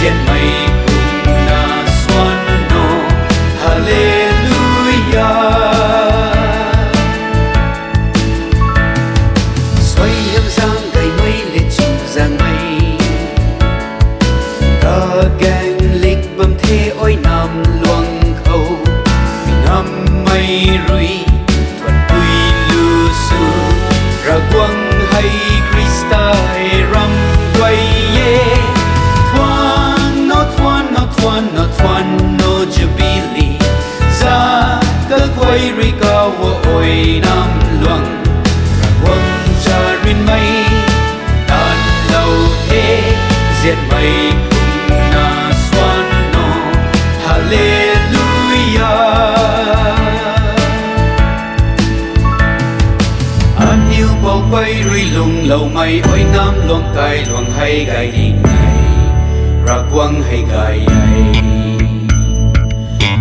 diện mây cùng na xuân nô hallelujah. Xoay hiểm giang gầy mây liệt chiều giang mây ca gang lịch bầm thế ôi nam luang khâu nam mây rui thuận quy lưu su ra quang hay Krista ram quay ye thoan no JUBILEE za cơ quay ri cao ôi nam luang ra quang cha rin mây đàn lâu thế diện mây cùng na xuân nô hallelujah. An yêu bầu quay ri lung lâu mây ôi nam luang hay gai đi ngày ra quang hay gai ai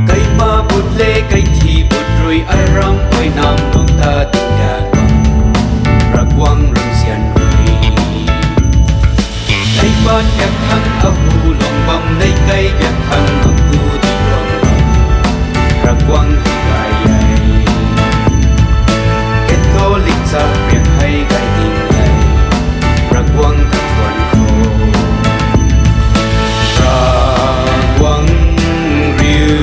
cây ma bút lê cây thì bút rui ai ram ôi nam luang ta tình nhà quang ra quang rung xian rui cây ban đẹp thăng ấp hu luang bầm nay cây đẹp thăng ấp hu đi luang bầm ra quang hay gai ai kết câu lịch sa biệt hay gai tình ai ra quang thật thuần khô ra quang riu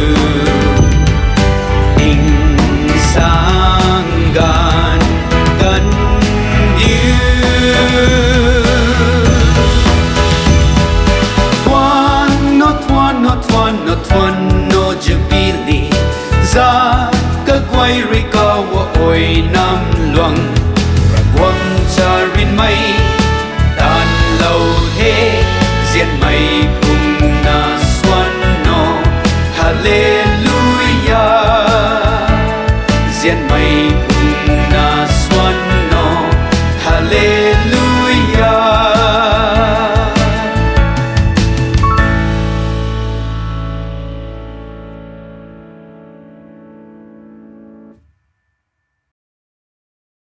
in sang gan gan yêu thoan no JUBILEE za cơ quay ri cao ôi nam luang